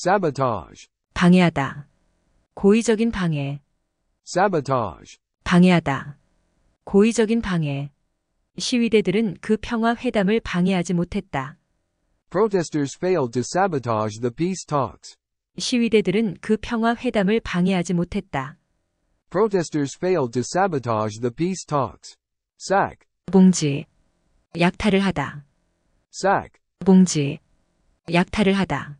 sabotage, 방해하다. 고의적인 방해. sabotage, 방해하다. 고의적인 방해. 시위대들은 그 평화 회담을 방해하지 못했다. protesters failed to sabotage the peace talks. 시위대들은 그 평화 회담을 방해하지 못했다. protesters failed to sabotage the peace talks. sack, 봉지. 약탈을 하다. sack, 봉지. 약탈을 하다.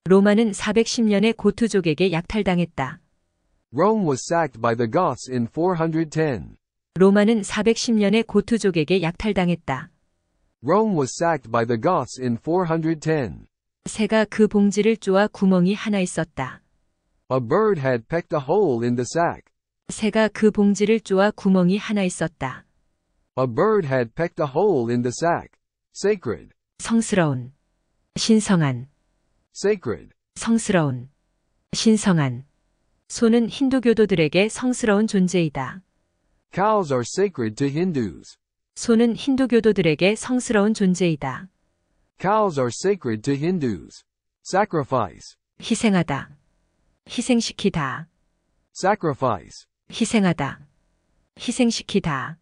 로마는 410년에 고트족에게 약탈당했다. Rome was sacked by the Goths in 410. 로마는 410년에 고트족에게 약탈당했다. Rome was sacked by the Goths in 410. 새가 그 봉지를 쪼아 구멍이 하나 있었다. A bird had pecked a hole in the sack. 새가 그 봉지를 쪼아 구멍이 하나 있었다. A bird had pecked a hole in the sack. Sacred, 성스러운. 신성한. sacred. 성스러운. 신성한. 소는 힌두교도들에게 성스러운 존재이다. Cows are sacred to Hindus. 소는 힌두교도들에게 성스러운 존재이다. Cows are sacred to Hindus. Sacrifice, 희생하다. 희생시키다. sacrifice. 희생하다. 희생시키다.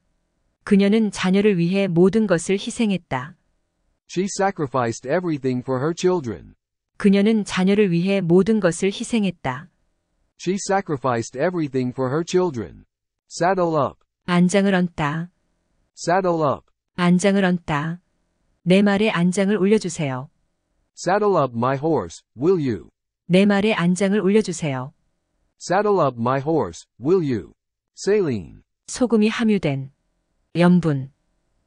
그녀는 자녀를 위해 모든 것을 희생했다. She sacrificed everything for her children. 그녀는 자녀를 위해 모든 것을 희생했다. She sacrificed everything for her children. Saddle up, 안장을 얹다. saddle up. 안장을 얹다. 내 말에 안장을 올려주세요. Saddle up my horse, will you? 내 말에 안장을 올려주세요. Saddle up my horse, will you? Saline, 소금이 함유된. 염분.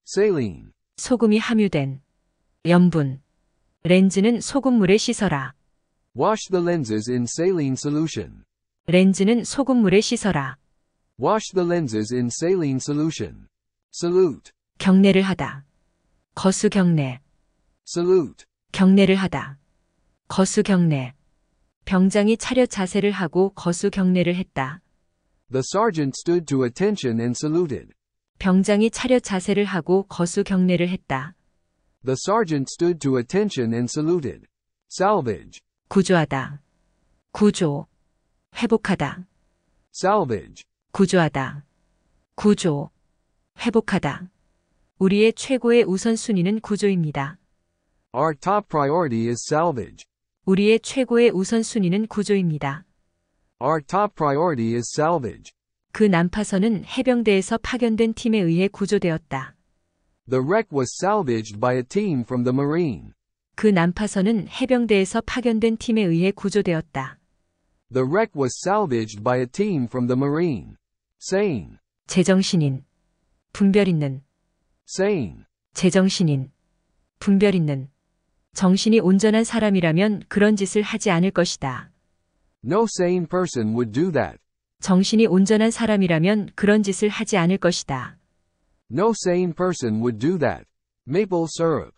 saline. 소금이 함유된. 염분. 렌즈는 소금물에 씻어라. Wash the lenses in saline solution. 렌즈는 소금물에 씻어라. Wash the lenses in saline solution. Salute, 경례를 하다. 거수 경례. salute. 경례를 하다. 거수 경례. 병장이 차렷 자세를 하고 거수 경례를 했다. The sergeant stood to attention and saluted. 병장이 차렷 자세를 하고 거수 경례를 했다. The sergeant stood to attention and saluted. Salvage, 구조하다. 구조. 회복하다. salvage. 구조하다. 구조. 회복하다. 우리의 최고의 우선순위는 구조입니다. Our top priority is salvage. 우리의 최고의 우선순위는 구조입니다. Our top priority is salvage. 그 난파선은 해병대에서 파견된 팀에 의해 구조되었다. The wreck was salvaged by a team from the Marine. 그 난파선은 해병대에서 파견된 팀에 의해 구조되었다. The wreck was salvaged by a team from the Marine. Sane, 제정신인. 분별 있는. sane. 제정신인. 분별 있는. 정신이 온전한 사람이라면 그런 짓을 하지 않을 것이다. No sane person would do that. 정신이 온전한 사람이라면 그런 짓을 하지 않을 것이다. No sane person would do that. Maple syrup,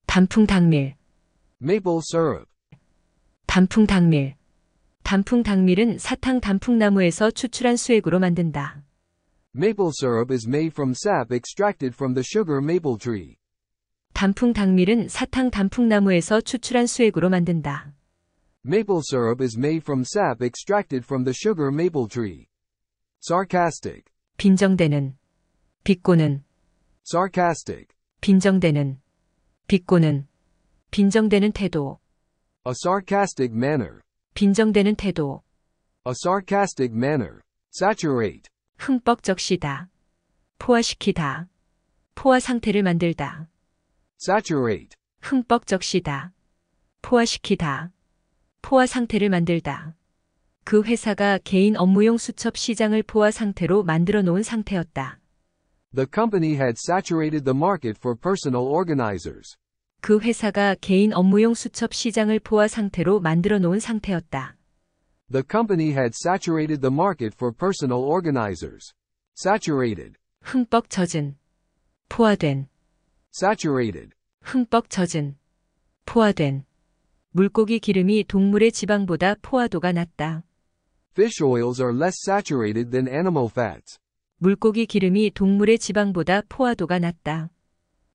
단풍 당밀. maple syrup. 단풍 당밀. 단풍 당밀은 사탕 단풍나무에서 추출한 수액으로 만든다. Maple syrup is made from sap extracted from the sugar maple tree. 단풍 당밀은 사탕 단풍나무에서 추출한 수액으로 만든다. Maple syrup is made from sap extracted from the sugar maple tree. Sarcastic, 빈정대는. 비꼬는. sarcastic. 빈정대는. 비꼬는. 빈정대는 태도. A sarcastic manner. 빈정대는 태도. A sarcastic manner. Saturate, 흠뻑 적시다. 포화시키다. 포화 상태를 만들다. saturate. 흠뻑 적시다. 포화시키다. 포화 상태를 만들다. 그 회사가 개인 업무용 수첩 시장을 포화 상태로 만들어 놓은 상태였다. The company had saturated the market for personal organizers. 그 회사가 개인 업무용 수첩 시장을 포화 상태로 만들어 놓은 상태였다. The company had saturated the market for personal organizers. Saturated, 흠뻑 젖은. 포화된. saturated. 흠뻑 젖은. 포화된. 물고기 기름이 동물의 지방보다 포화도가 낮다. Fish oils are less saturated than animal fats. 물고기 기름이 동물의 지방보다 포화도가 낮다.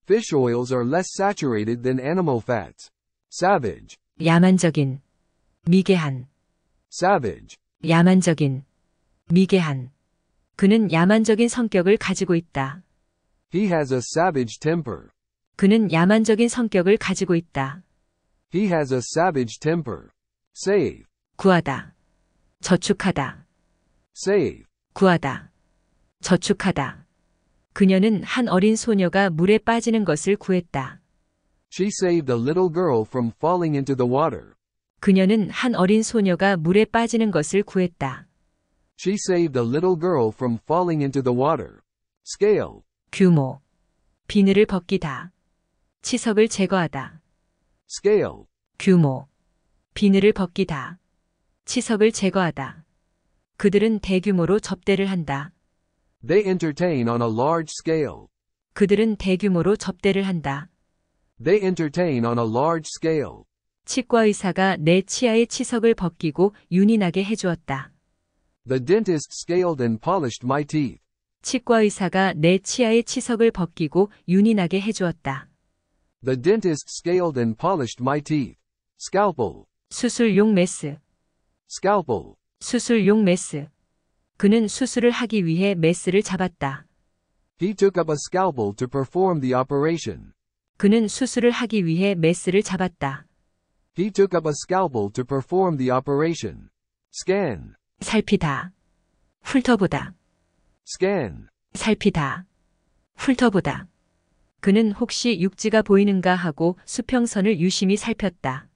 Fish oils are less saturated than animal fats. Savage, 야만적인. 미개한, savage, 야만적인, 미개한. 그는 야만적인 성격을 가지고 있다. he has a savage temper, 그는 야만적인 성격을 가지고 있다. he has a savage temper, save, 구하다, 저축하다, save, 구하다, 저축하다. 그녀는 한 어린 소녀가 물에 빠지는 것을 구했다. she saved a little girl from falling into the water, 그녀는 한 어린 소녀가 물에 빠지는 것을 구했다. she saved a little girl from falling into the water, scale, 규모, 비늘을 벗기다, 치석을 제거하다. scale, 규모, 비늘을 벗기다, 치석을 제거하다. 그들은 대규모로 접대를 한다. they entertain on a large scale, 그들은 대규모로 접대를 한다. they entertain on a large scale, 치과 의사가 내 치아의 치석을 벗기고 윤이 나게 해주었다. the dentist scaled and polished my teeth, 치과 의사가 내 치아의 치석을 벗기고 윤이 나게 해주었다. the dentist scaled and polished my teeth, scalpel, 수술용 메스, scalpel, 수술용 메스. 그는 수술을 하기 위해 메스를 잡았다. he took up a scalpel to perform the operation, 그는 수술을 하기 위해 메스를 잡았다. he took up a scalpel to perform the operation, scan, 살피다, 훑어보다, scan, 살피다, 훑어보다. 그는 혹시 육지가 보이는가 하고 수평선을 유심히 살폈다.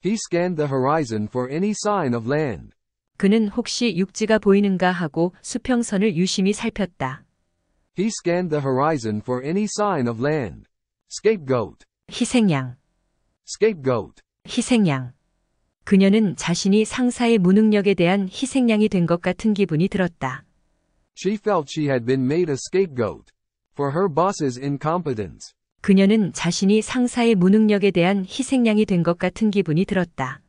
he scanned the horizon for any sign of land, 그는 혹시 육지가 보이는가 하고 수평선을 유심히 살폈다. he scanned the horizon for any sign of land, scapegoat, 희생양, scapegoat, 희생양. 그녀는 자신이 상사의 무능력에 대한 희생양이 된 것 같은 기분이 들었다. she felt she had been made a scapegoat for her boss's incompetence, 그녀는 자신이 상사의 무능력에 대한 희생양이 된 것 같은 기분이 들었다.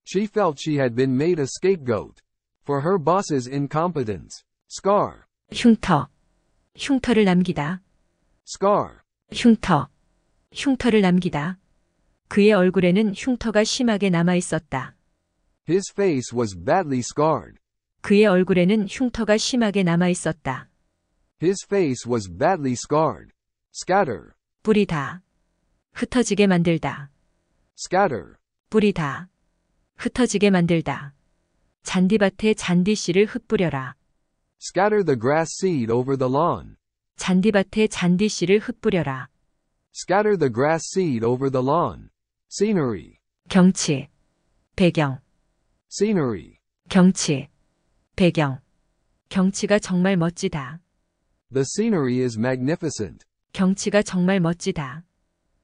she felt she had been made a scapegoat for her boss's incompetence, scar, 흉터, 흉터를 남기다, scar, 흉터, 흉터를 남기다. 그의 얼굴에는 흉터가 심하게 남아 있었다. his face was badly scarred, 그의 얼굴에는 흉터가 심하게 남아 있었다. his face was badly scarred, scatter, 뿌리다, 흩어지게 만들다, scatter, 뿌리다, 흩어지게 만들다. 잔디밭에 잔디씨를 흩뿌려라. scatter the grass seed over the lawn, 잔디밭에 잔디씨를 흩뿌려라. scatter the grass seed over the lawn, scenery, 경치, 배경, scenery, 경치, 배경. 경치가 정말 멋지다. the scenery is magnificent, 경치가 정말 멋지다.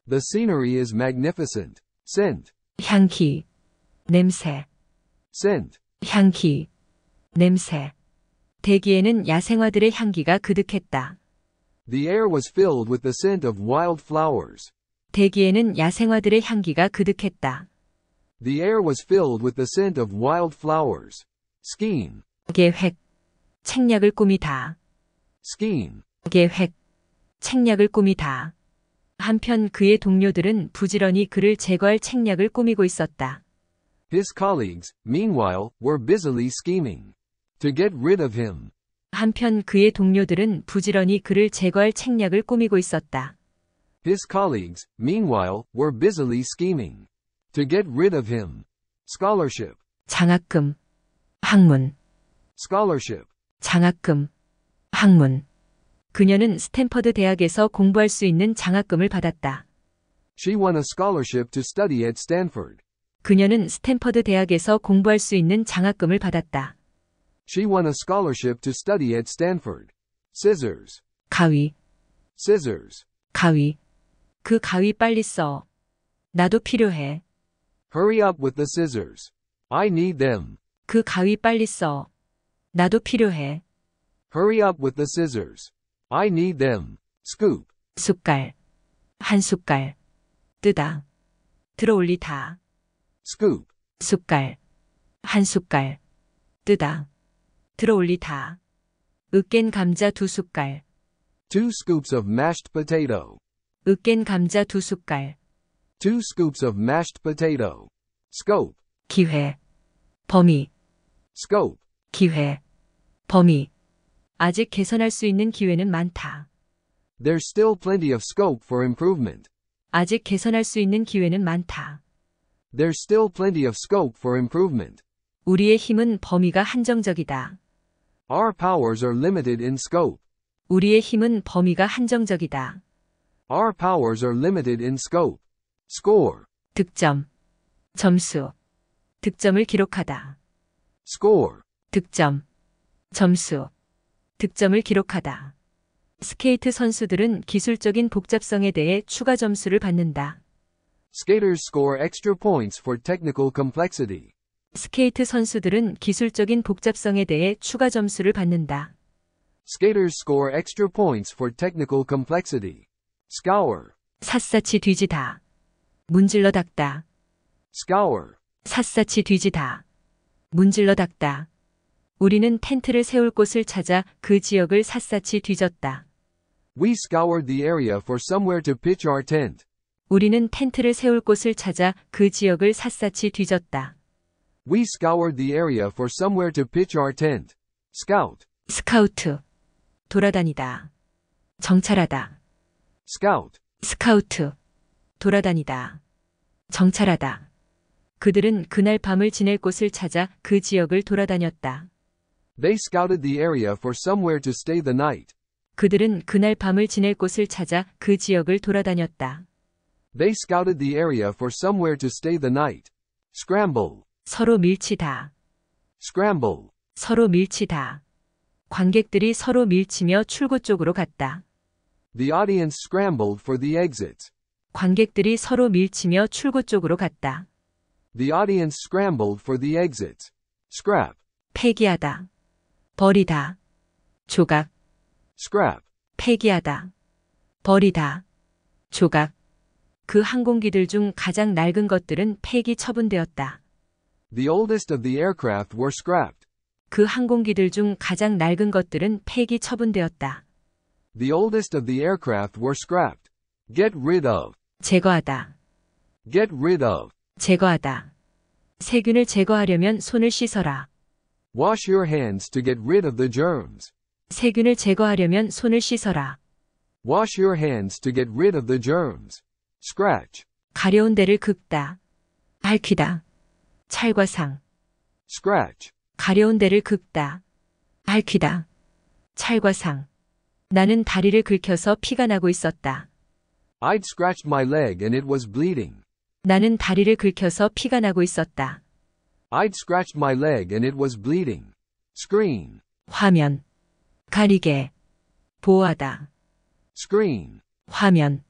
the scenery is magnificent, scent, 향기, 냄새, scent, 향기, 냄새. 대기에는 야생화들의 향기가 그득했다. the air was filled with the scent of wild flowers, 대기에는 야생화들의 향기가 그득했다. the air was filled with the scent of wild flowers, scheme, 계획, 책략을 꾸미다. scheme, 계획, 책략을 꾸미다. 한편 그의 동료들은 부지런히 그를 제거할 책략을 꾸미고 있었다. his colleagues, meanwhile, were busily scheming to get rid of him, 한편 그의 동료들은 부지런히 그를 제거할 책략을 꾸미고 있었다. his colleagues, meanwhile, were busily scheming to get rid of him, scholarship, 장학금, 학문, scholarship, 장학금, 학문. 그녀는 스탠퍼드 대학에서 공부할 수 있는 장학금을 받았다. she won a scholarship to study at Stanford, 그녀는 스탠퍼드 대학에서 공부할 수 있는 장학금을 받았다. she won a scholarship to study at Stanford, scissors, 가위, scissors, 가위. 그 가위 빨리 써. 나도 필요해. hurry up with the scissors, I need them, 그 가위 빨리 써. 나도 필요해. hurry up with the scissors, I need them, scoop, 숟갈, 한 숟갈. 뜨다. 들어 올리다. scoop, 숟갈, 한 숟갈. 뜨다. 들어 올리다. 으깬 감자 두 숟갈. 2 scoops of mashed potato, 으깬 감자 두 숟갈. 2 scoops of mashed potato, scope, 기회, 범위, scope, 기회, 범위. 아직 개선할 수 있는 기회는 많다. there's still plenty of scope for improvement. 아직 개선할 수 있는 기회는 많다. There's still plenty of scope for improvement. 우리의 힘은 범위가 한정적이다. Our powers are limited in scope. 우리의 힘은 범위가 한정적이다. Our powers are limited in scope. Score, 득점, 점수, 득점을 기록하다. score, 득점, 점수, 득점을 기록하다. 스케이트 선수들은 기술적인 복잡성에 대해 추가 점수를 받는다. skaters score extra points for technical complexity. 스케이트 선수들은 기술적인 복잡성에 대해 추가 점수를 받는다. Skaters score extra points for technical complexity. Scour, 샅샅이 뒤지다. 문질러 닦다. scour, 샅샅이 뒤지다. 문질러 닦다. 우리는 텐트를 세울 곳을 찾아 그 지역을 샅샅이 뒤졌다. we scoured the area for somewhere to pitch our tent. 우리는 텐트를 세울 곳을 찾아 그 지역을 샅샅이 뒤졌다. We scoured the area for somewhere to pitch our tent. Scout, 스카우트. 돌아다니다. 정찰하다. scout, 스카우트. 돌아다니다. 정찰하다. 그들은 그날 밤을 지낼 곳을 찾아 그 지역을 돌아다녔다. they scouted the area for somewhere to stay the night. 그들은 그날 밤을 지낼 곳을 찾아 그 지역을 돌아다녔다. They scouted the area for somewhere to stay the night. Scramble, 서로 밀치다. scramble, 서로 밀치다. 관객들이 서로 밀치며 출구 쪽으로 갔다. the audience scrambled for the exits. 관객들이 서로 밀치며 출구 쪽으로 갔다. The audience scrambled for the exits. Scrap, 폐기하다. 버리다. 조각. scrap, 폐기하다. 버리다. 조각. 그 항공기들 중 가장 낡은 것들은 폐기 처분되었다. the oldest of the aircraft were scrapped. 그 항공기들 중 가장 낡은 것들은 폐기 처분되었다. The oldest of the aircraft were scrapped. Get rid of, 제거하다. get rid of. 제거하다. 세균을 제거하려면 손을 씻어라. Wash your hands to get rid of the germs. 세균을 제거하려면 손을 씻어라. Wash your hands to get rid of the germs. Scratch, 가려운 데를 긁다. 핥히다. 찰과상. scratch, 가려운 데를 긁다. 핥히다. 찰과상. 나는 다리를 긁혀서 피가 나고 있었다. I'd scratched my leg and it was bleeding. 나는 다리를 긁혀서 피가 나고 있었다. I'd scratched my leg and it was bleeding. Screen, 화면. 가리개. 보호하다. screen, 화면.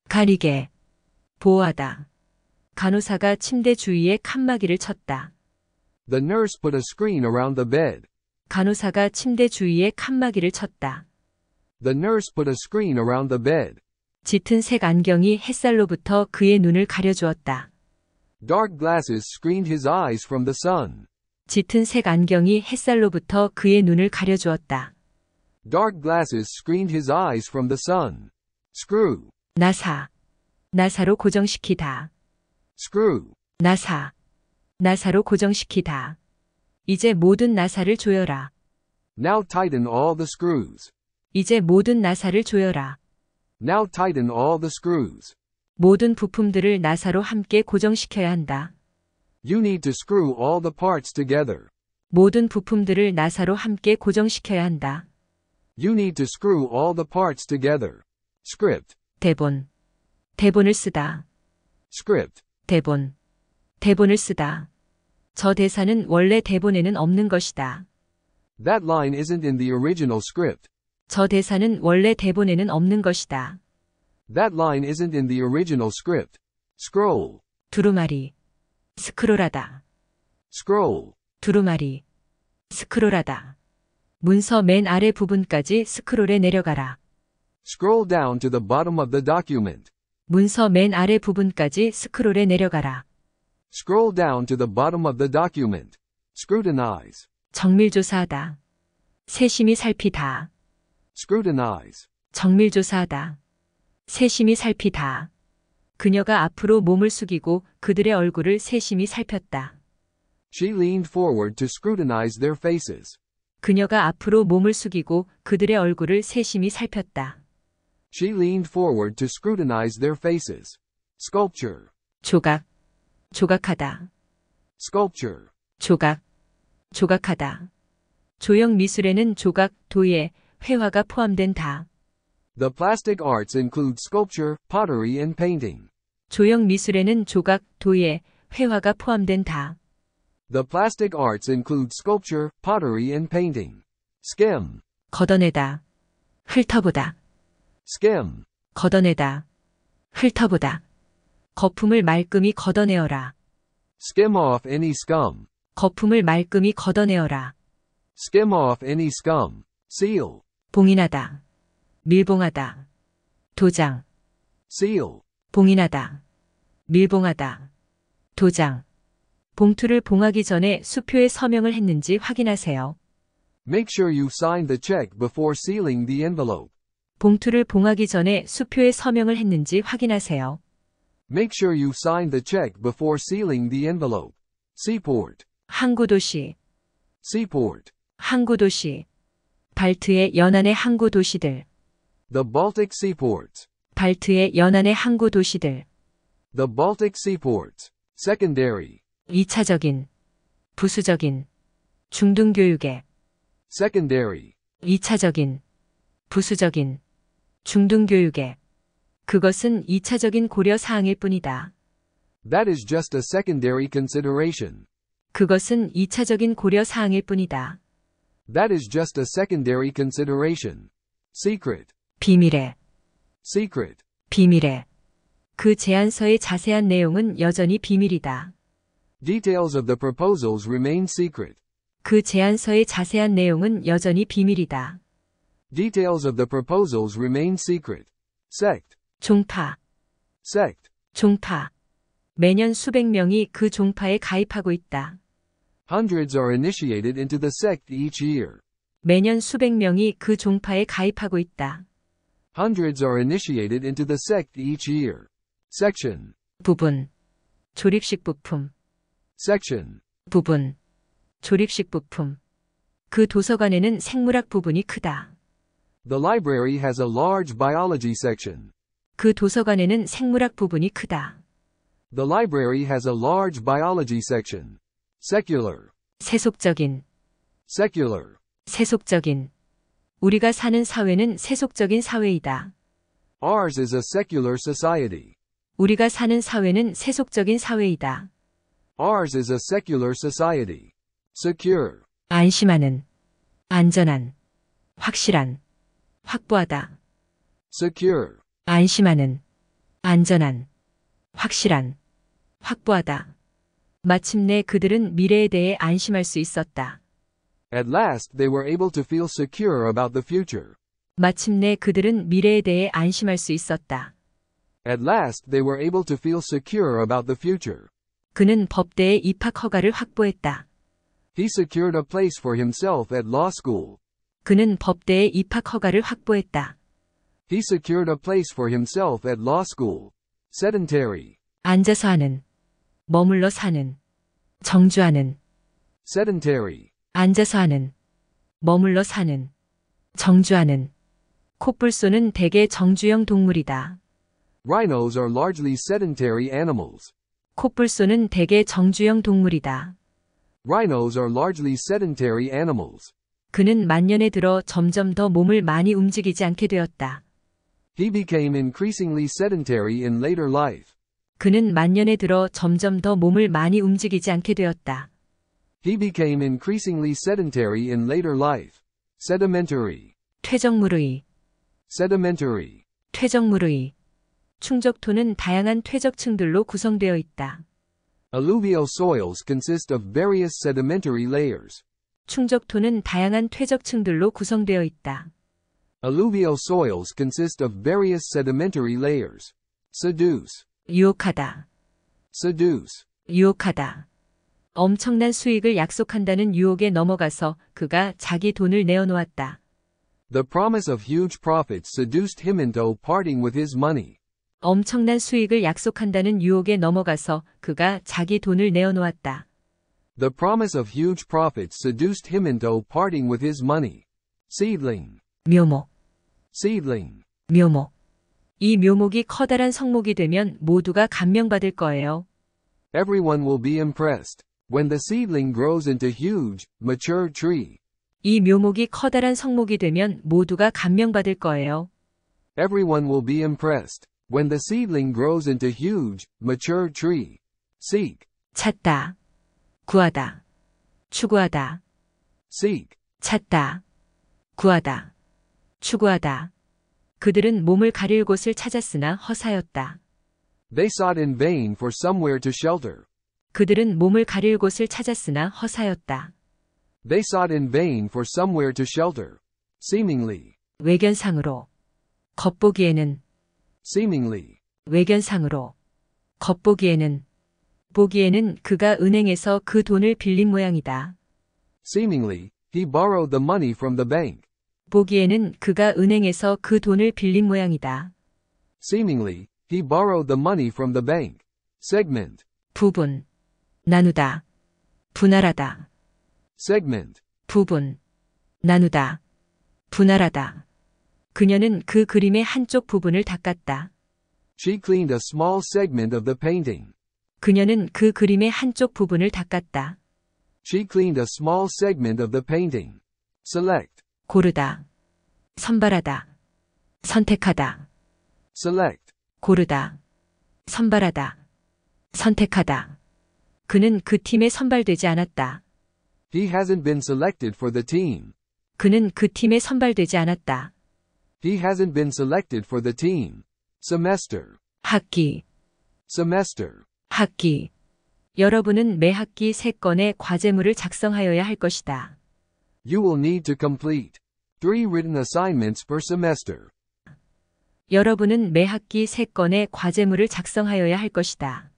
가리개. 보호하다. 간호사가 침대 주위에 칸막이를 쳤다. the nurse put a screen around the bed. 간호사가 침대 주위에 칸막이를 쳤다. The nurse put a screen around the bed. 짙은 색 안경이 햇살로부터 그의 눈을 가려주었다. Dark glasses screened his eyes from the sun. 짙은 색 안경이 햇살로부터 그의 눈을 가려주었다. Dark glasses screened his eyes from the sun. Screw, 나사. 나사로 고정시키다. screw, 나사. 나사로 고정시키다. 이제 모든 나사를 조여라. now tighten all the screws. 이제 모든 나사를 조여라. Now tighten all the screws. 모든 부품들을 나사로 함께 고정시켜야 한다. You need to screw all the parts together. 모든 부품들을 나사로 함께 고정시켜야 한다. You need to screw all the parts together. Script, 대본. 대본을 쓰다. script, 대본. 대본을 쓰다. 저 대사는 원래 대본에는 없는 것이다. that line isn't in the original script. 저 대사는 원래 대본에는 없는 것이다. That line isn't in the original script. Scroll, 두루마리. 스크롤하다. scroll, 두루마리. 스크롤하다. 문서 맨 아래 부분까지 스크롤에 내려가라. scroll down to the bottom of the document. 문서 맨 아래 부분까지 스크롤에 내려가라. Scroll down to the bottom of the document. Scrutinize, 정밀조사하다. 세심히 살피다. scrutinize, 정밀조사하다. 세심히 살피다. 그녀가 앞으로 몸을 숙이고 그들의 얼굴을 세심히 살폈다. She leaned forward to scrutinize their faces. 그녀가 앞으로 몸을 숙이고 그들의 얼굴을 세심히 살폈다. She leaned forward to scrutinize their faces. Sculpture. 조각, 조각하다. Sculpture. 조각, 조각하다. 조형 미술에는 조각, 도예, 회화가 포함된다. The plastic arts include sculpture, pottery, and painting. 조형 미술에는 조각, 도예, 회화가 포함된다. The plastic arts include sculpture, pottery, and painting. Skim. 걷어내다. 훑어보다. Skim. 걷어내다. 훑어보다. 거품을 말끔히 걷어내어라. Skim off any scum. 거품을 말끔히 걷어내어라. Skim off any scum. Seal. 봉인하다. 밀봉하다. 도장. Seal. 봉인하다. 밀봉하다. 도장. 봉투를 봉하기 전에 수표에 서명을 했는지 확인하세요. Make sure you sign the check before sealing the envelope. 봉투를 봉하기 전에 수표에 서명을 했는지 확인하세요. Make sure you sign the check before sealing the envelope. Seaport. 항구도시. Seaport. 항구도시. 발트의 연안의 항구도시들. The Baltic seaports. 발트의 연안의 항구도시들. The Baltic seaports. Secondary. 2차적인. 부수적인. 중등교육의. Secondary. 2차적인. 부수적인. 중등교육의. 그것은 2차적인 고려 사항일 뿐이다. That is just a secondary consideration. 그것은 2차적인 고려 사항일 뿐이다. That is just a secondary consideration. Secret. 비밀의. Secret. 비밀의. 그 제안서의 자세한 내용은 여전히 비밀이다. Details of the proposals remain secret. 그 제안서의 자세한 내용은 여전히 비밀이다. Details of the proposals remain secret. Sect. 종파. Sect. 종파. 매년 수백 명이 그 종파에 가입하고 있다. Hundreds are initiated into the sect each year. 매년 수백 명이 그 종파에 가입하고 있다. Hundreds are initiated into the sect each year. Section. 부분. 조립식 부품. Section. 부분. 조립식 부품. 그 도서관에는 생물학 부분이 크다. The library has a large biology section. 그 도서관에는 생물학 부분이 크다. The library has a large biology section. Secular. 세속적인. Secular. 세속적인. 우리가 사는 사회는 세속적인 사회이다. Ours is a secular society. 우리가 사는 사회는 세속적인 사회이다. Ours is a secular society. Secure. 안심하는. 안전한. 확실한. 확보하다. Secure. 안심하는. 안전한. 확실한. 확보하다. 마침내 그들은 미래에 대해 안심할 수 있었다. At last they were able to feel secure about the future. 마침내 그들은 미래에 대해 안심할 수 있었다. At last they were able to feel secure about the future. 그는 법대에 입학 허가를 확보했다. He secured a place for himself at law school. 그는 법대에 입학 허가를 확보했다. He secured a place for himself at law school. Sedentary. 앉아서 하는. 머물러 사는. 정주하는. Sedentary. 앉아서 하는. 머물러 사는. 정주하는. 콧불소는 대개 정주형 동물이다. Rhinos are largely sedentary animals. 콧불소는 대개 정주형 동물이다. Rhinos are largely sedentary animals. 그는 만년에 들어 점점 더 몸을 많이 움직이지 않게 되었다. He became increasingly sedentary in later life. 그는 만년에 들어 점점 더 몸을 많이 움직이지 않게 되었다. He became increasingly sedentary in later life. Sedimentary. 퇴적물의. Sedimentary. 퇴적물의. 충적토는 다양한 퇴적층들로 구성되어 있다. Alluvial soils consist of various sedimentary layers. 충적토는 다양한 퇴적층들로 구성되어 있다. Alluvial soils consist of various sedimentary layers. Seduce. 유혹하다. Seduce. 유혹하다. 엄청난 수익을 약속한다는 유혹에 넘어가서 그가 자기 돈을 내어놓았다. The promise of huge profits seduced him into parting with his money. 엄청난 수익을 약속한다는 유혹에 넘어가서 그가 자기 돈을 내어놓았다. The promise of huge profits seduced him into parting with his money. Seedling. 묘목, Seedling. 묘목. 이 묘목이 커다란 성목이 되면 모두가 감명받을 거예요. Everyone will be impressed when the seedling grows into huge, mature tree. 이 묘목이 커다란 성목이 되면 모두가 감명받을 거예요. Everyone will be impressed when the seedling grows into huge, mature tree. Seek. 찾다, 구하다, 추구하다. Seek. 찾다, 구하다, 추구하다. 그들은 몸을 가릴 곳을 찾았으나 허사였다. They sought in vain for somewhere to shelter. 그들은 몸을 가릴 곳을 찾았으나 허사였다. They sought in vain for somewhere to shelter. Seemingly. 외견상으로, 겉보기에는, Seemingly. 외견상으로, 겉보기에는, 보기에는 그가 은행에서 그 돈을 빌린 모양이다. Seemingly, he borrowed the money from the bank. 보기에는 그가 은행에서 그 돈을 빌린 모양이다. Seemingly, he borrowed the money from the bank. Segment. 부분, 나누다, 분할하다. Segment. 부분, 나누다, 분할하다. 그녀는 그 그림의 한쪽 부분을 닦았다. She cleaned a small segment of the painting. 그녀는 그 그림의 한쪽 부분을 닦았다. She cleaned a small segment of the painting. Select. 고르다, 선발하다, 선택하다. Select. 고르다, 선발하다, 선택하다. 그는 그 팀에 선발되지 않았다. He hasn't been selected for the team. 그는 그 팀에 선발되지 않았다. He hasn't been selected for the team. Semester. 학기, Semester. 학기. 여러분은 매 학기 3건의 과제물을 작성하여야 할 것이다. You will need to complete 3 written assignments per semester. 여러분은 매 학기 3건의 과제물을 작성하여야 할 것이다.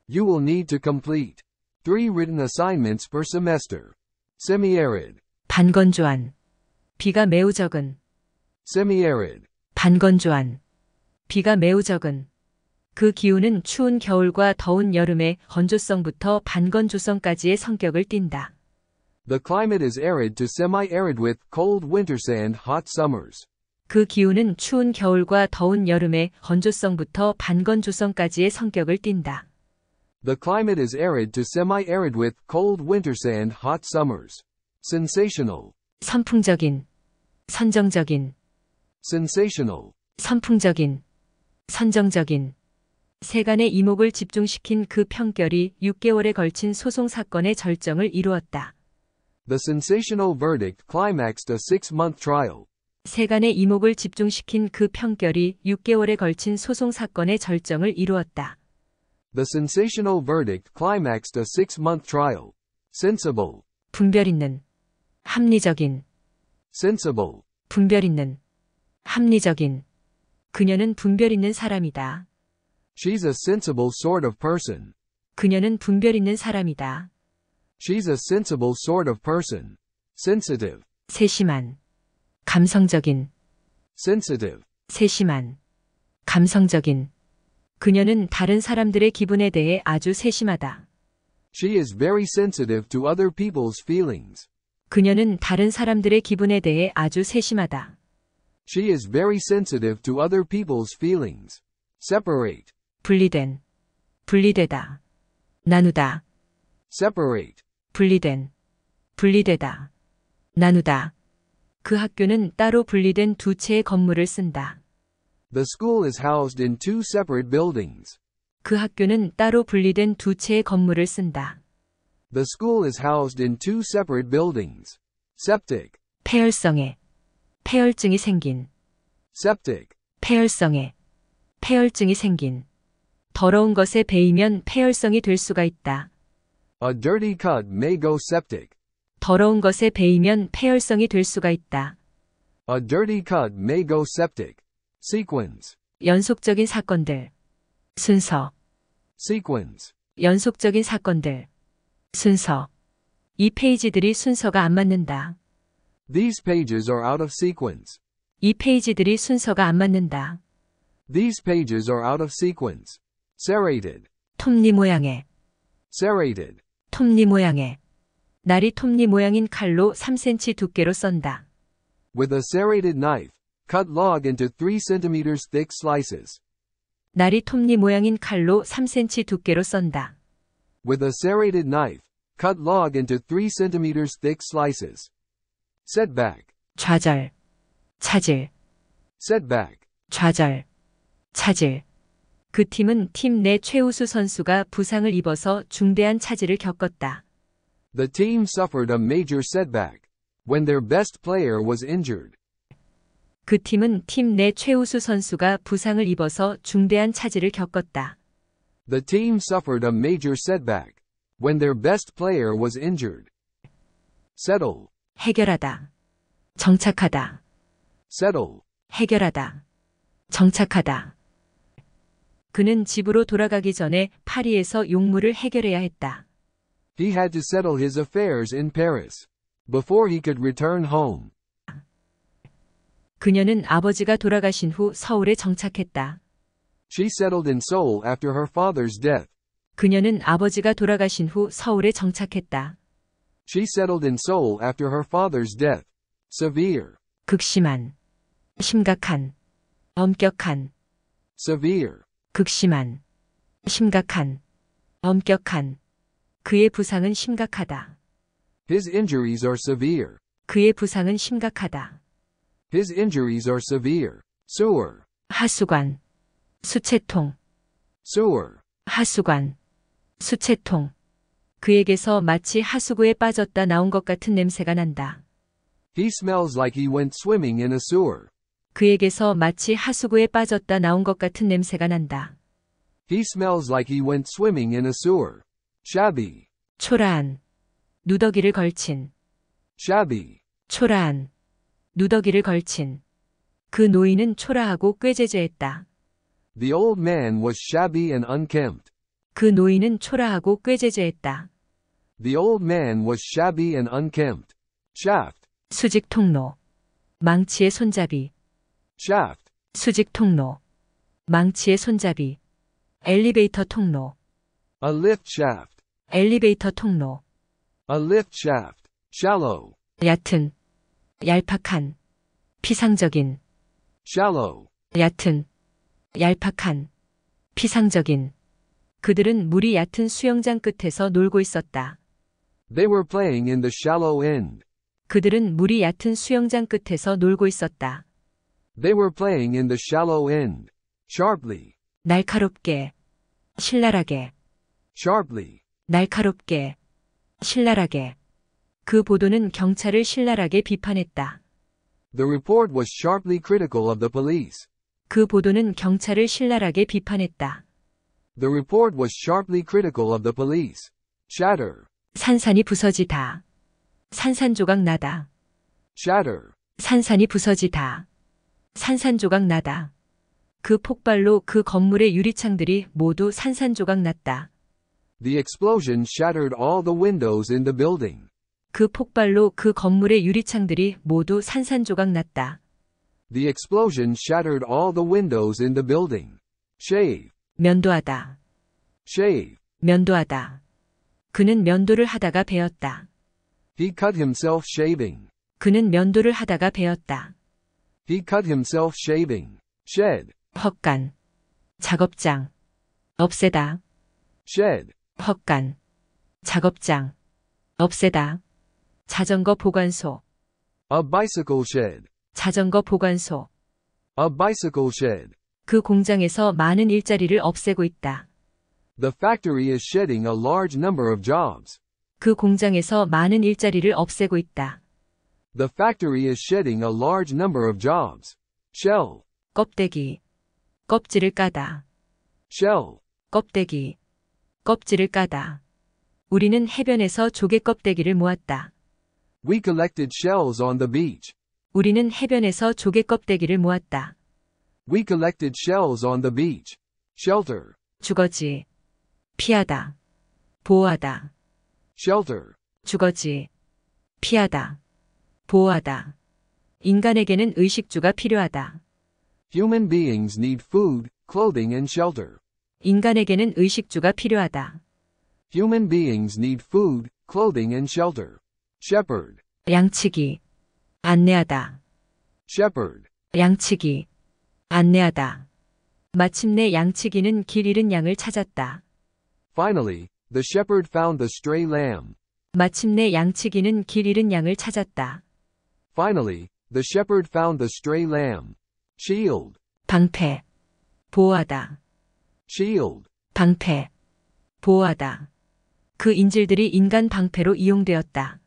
You will need to complete 3 written assignments per semester. Semi-arid. 반건조한. 비가 매우 적은. Semi-arid. 반건조한. 비가 매우 적은. 그 기후는 추운 겨울과 더운 여름의 건조성부터 반건조성까지의 성격을 띈다. The climate is arid to semi-arid with cold winters and hot summers. 그 기후는 추운 겨울과 더운 여름의 건조성부터 반건조성까지의 성격을 띈다. The climate is arid to semi-arid with cold winters and hot summers. Sensational. 선풍적인, 선정적인, Sensational. 선풍적인, 선정적인. 세간의 이목을 집중시킨 그 평결이 6개월에 걸친 소송 사건의 절정을 이루었다. The sensational verdict climaxed a 6-month trial. 세간의 이목을 집중시킨 그 평결이 6개월에 걸친 소송 사건의 절정을 이루었다. The sensational verdict climaxed a 6-month trial. Sensible. 분별 있는, 합리적인, Sensible. 분별 있는, 합리적인. 그녀는 분별 있는 사람이다. She's a sensible sort of person. 그녀는 분별 있는 사람이다. She's a sensible sort of person. Sensitive. 세심한, 감성적인, Sensitive. 세심한, 감성적인. 그녀는 다른 사람들의 기분에 대해 아주 세심하다. She is very sensitive to other people's feelings. 그녀는 다른 사람들의 기분에 대해 아주 세심하다. She is very sensitive to other people's feelings. Separate. 분리된, 분리되다, 나누다, Separate. 분리된, 분리되다, 나누다. 그 학교는 따로 분리된 2채의 건물을 쓴다. The school is housed in 2 separate buildings. 그 학교는 따로 분리된 2채의 건물을 쓴다. The school is housed in 2 separate buildings. Septic. 폐혈성에, 폐혈증이 생긴, Septic. 폐혈성에, 폐혈증이 생긴. 더러운 것에 베이면 폐혈성이 될 수가 있다. A dirty cut may go septic. 더러운 것에 베이면 폐혈성이 될 수가 있다. A dirty cut may go septic. Sequence. 연속적인 사건들. 순서. Sequence. 연속적인 사건들. 순서. 이 페이지들이 순서가 안 맞는다. These pages are out of sequence. 이 페이지들이 순서가 안 맞는다. These pages are out of sequence. Serrated. 톱니 모양의. Serrated. 톱니 모양의. 날이 톱니 모양인 칼로 3cm 두께로 썬다. With a serrated knife, cut log into 3 centimeters thick slices. 날이 톱니 모양인 칼로 3cm 두께로 썬다. With a serrated knife, cut log into 3 centimeters thick slices. Setback. 좌절. 차질. Setback. 좌절. 차질. 그 팀은 팀 내 최우수 선수가 부상을 입어서 중대한 차질을 겪었다. The team suffered a major setback when their best player was injured. 그 팀은 팀 내 최우수 선수가 부상을 입어서 중대한 차질을 겪었다. The team suffered a major setback when their best player was injured. Settle. 해결하다. 정착하다. Settle. 해결하다. 정착하다. 그는 집으로 돌아가기 전에 파리에서 용무를 해결해야 했다. He had to settle his affairs in Paris before he could return home. 그녀는 아버지가 돌아가신 후 서울에 정착했다. She settled in Seoul after her father's death. 그녀는 아버지가 돌아가신 후 서울에 정착했다. She settled in Seoul after her father's death. Severe. 극심한. 심각한. 엄격한. Severe. 극심한. 심각한. 엄격한. 그의 부상은 심각하다. His injuries are severe. 그의 부상은 심각하다. His injuries are severe. Sewer. 하수관. 수채통. Sewer. 하수관. 수채통. 그에게서 마치 하수구에 빠졌다 나온 것 같은 냄새가 난다. He smells like he went swimming in a sewer. 그에게서 마치 하수구에 빠졌다 나온 것 같은 냄새가 난다. He smells like he went swimming in a sewer. Shabby. 초라한. 누더기를 걸친. Shabby. 초라한. 누더기를 걸친. 그 노인은 초라하고 꾀죄죄했다. The old man was shabby and unkempt. 그 노인은 초라하고 꾀죄죄했다. The old man was shabby and unkempt. Shaft. 수직 통로. 망치의 손잡이. Shaft. 수직 통로. 망치의 손잡이. 엘리베이터 통로. A lift shaft. 엘리베이터 통로. A lift shaft. Shallow. 얕은. 얄팍한. 피상적인. Shallow. 얕은. 얄팍한. 피상적인. 그들은 물이 얕은 수영장 끝에서 놀고 있었다. They were playing in the shallow end. 그들은 물이 얕은 수영장 끝에서 놀고 있었다. They were playing in the shallow end. Sharply. 날카롭게. 신랄하게. Sharply. 날카롭게. 신랄하게. 그 보도는 경찰을 신랄하게 비판했다. The report was sharply critical of the police. 그 보도는 경찰을 신랄하게 비판했다. The report was sharply critical of the police. Shatter. 산산이 부서지다. 산산조각 나다. Shatter. 산산이 부서지다. 산산조각 나다. 그 폭발로 그 건물의 유리창들이 모두 산산조각 났다. The explosion shattered all the windows in the building. 그 폭발로 그 건물의 유리창들이 모두 산산조각 났다. The explosion shattered all the windows in the building. Shave. 면도하다. Shave. 면도하다. 그는 면도를 하다가 베었다. He cut himself shaving. 그는 면도를 하다가 베었다. He cut himself shaving. Shed. 헛간. 작업장. 없애다. Shed. 헛간. 작업장. 없애다. 자전거 보관소. A bicycle shed. 자전거 보관소. A bicycle shed. 그 공장에서 많은 일자리를 없애고 있다. The factory is shedding a large number of jobs. 그 공장에서 많은 일자리를 없애고 있다. The factory is shedding a large number of jobs. Shell. 껍데기. 껍질을 까다. Shell. 껍데기. 껍질을 까다. 우리는 해변에서 조개 껍데기를 모았다. We collected shells on the beach. 우리는 해변에서 조개 껍데기를 모았다. We collected shells on the beach. Shelter. 주거지. 피하다. 보호하다. Shelter. 주거지. 피하다. 보호하다. 인간에게는 의식주가 필요하다. Human beings need food, clothing and shelter. 인간에게는 의식주가 필요하다. Human beings need food, clothing and shelter. Shepherd. 양치기. 안내하다. Shepherd. 양치기. 안내하다. 마침내 양치기는 길 잃은 양을 찾았다. Finally, the shepherd found the stray lamb. 마침내 양치기는 길 잃은 양을 찾았다. Finally, the shepherd found the stray lamb. Shield. 방패. 보호하다. Shield. 방패. 보호하다. 그 인질들이 인간 방패로 이용되었다.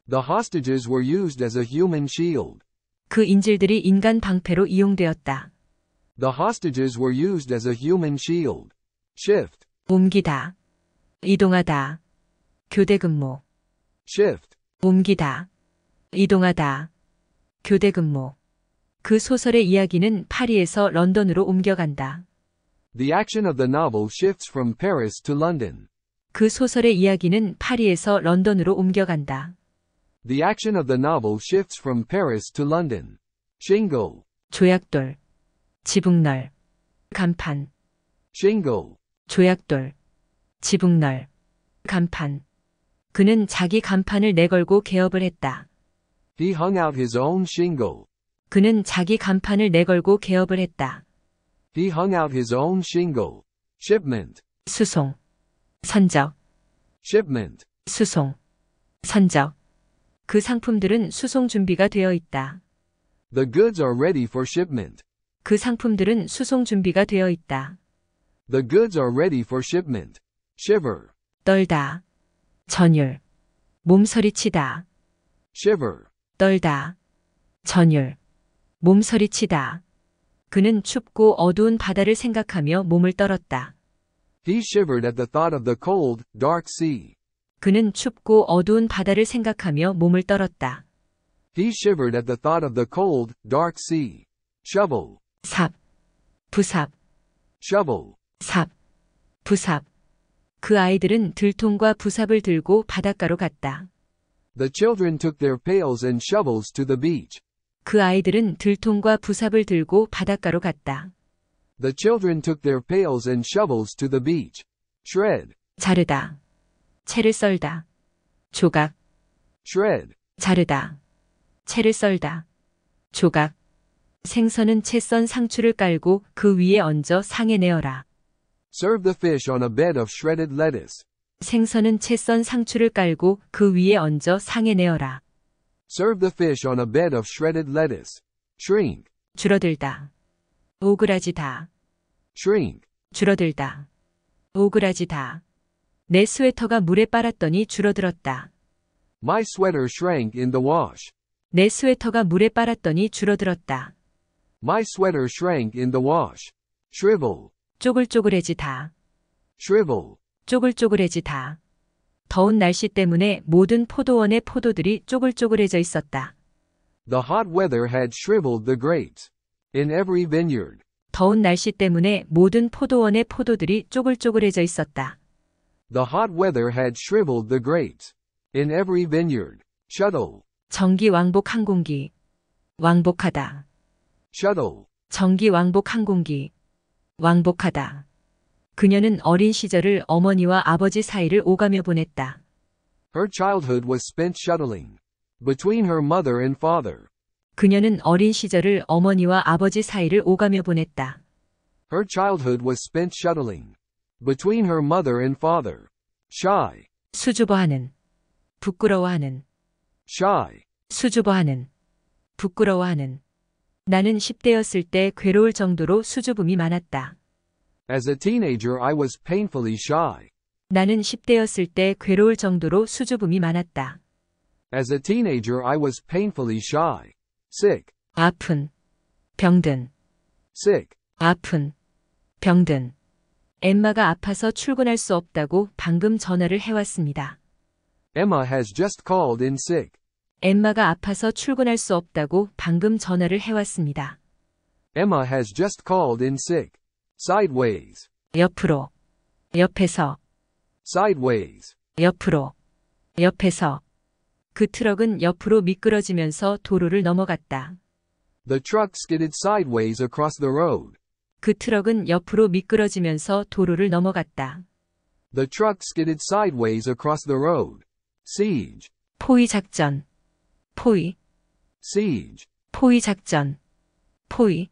The hostages were used as a human shield. 그 인질들이 인간 방패로 이용되었다. The hostages were used as a human shield. Shift. 옮기다. 이동하다. 교대 근무. Shift. 옮기다. 이동하다. 교대 근무. 그 소설의 이야기는 파리에서 런던으로 옮겨간다. The action of the novel shifts from Paris to London. 그 소설의 이야기는 파리에서 런던으로 옮겨간다. The action of the novel shifts from Paris to London. Shingle. 조약돌. 지붕널. 간판. Shingle. 조약돌. 지붕널. 간판. 그는 자기 간판을 내걸고 개업을 했다. He hung out his own shingle. 그는 자기 간판을 내걸고 개업을 했다. He hung out his own shingle. Shipment. 수송. 선적. Shipment. 수송. 선적. 그 상품들은 수송 준비가 되어 있다. The goods are ready for shipment. 그 상품들은 수송 준비가 되어 있다. The goods are ready for shipment. Shiver. 떨다. 전율. 몸서리치다. Shiver. 떨다. 전율. 몸서리치다. 그는 춥고 어두운 바다를 생각하며 몸을 떨었다. He shivered at the thought of the cold, dark sea. 그는 춥고 어두운 바다를 생각하며 몸을 떨었다. He shivered at the thought of the cold, dark sea. Shovel. 삽. 부삽. Shovel. 삽. 부삽. 그 아이들은 들통과 부삽을 들고 바닷가로 갔다. The children took their pails and shovels to the beach. 그 아이들은 들통과 부삽을 들고 바닷가로 갔다. The children took their pails and shovels to the beach. Shred. 자르다. 채를 썰다. 조각. Shred. 자르다. 채를 썰다. 조각. 생선은 채 썬 상추를 깔고 그 위에 얹어 상에 내어라. Serve the fish on a bed of shredded lettuce. 생선은 채 썬 상추를 깔고 그 위에 얹어 상에 내어라. Serve the fish on a bed of shredded lettuce. Shrink. 줄어들다. 오그라지다. Shrink. 줄어들다. 오그라지다. 내 스웨터가 물에 빨았더니 줄어들었다. My sweater shrank in the wash. 내 스웨터가 물에 빨았더니 줄어들었다. My sweater shrank in the wash. Shrivel. 쪼글쪼글해지다. Shrivel. 쪼글쪼글해지다. 더운 날씨 때문에 모든 포도원의 포도들이 쪼글쪼글해져 있었다. The hot weather had shriveled the grapes. In every vineyard. 더운 날씨 때문에 모든 포도원의 포도들이 쪼글쪼글해져 있었다. The hot weather had shriveled the grapes. In every vineyard. Shuttle. 정기 왕복 항공기. 왕복하다. Shuttle. 정기 왕복 항공기. 왕복하다. 그녀는 어린 시절을 어머니와 아버지 사이를 오가며 보냈다. Her childhood was spent shuttling between her mother and father. 그녀는 어린 시절을 어머니와 아버지 사이를 오가며 보냈다. Her childhood was spent shuttling between her mother and father. Shy. 수줍어하는. 부끄러워하는. Shy. 수줍어하는. 부끄러워하는. 나는 10대였을 때 괴로울 정도로 수줍음이 많았다. As a teenager, I was painfully shy. 나는 10대였을 때 괴로울 정도로 수줍음이 많았다. As a teenager, I was painfully shy. Sick. 아픈. 병든. Sick. 아픈. 병든. 엠마가 아파서 출근할 수 없다고 방금 전화를 해왔습니다. Emma has just called in sick. 엠마가 아파서 출근할 수 없다고 방금 전화를 해왔습니다. Emma has just called in sick. Sideways. 옆으로. 옆에서. Sideways. 옆으로. 옆에서. 그 트럭은 옆으로 미끄러지면서 도로를 넘어갔다. The truck skidded sideways across the road. 그 트럭은 옆으로 미끄러지면서 도로를 넘어갔다. The truck skidded sideways across the road. Siege. 포위 작전. 포위. Siege. 포위 작전. 포위.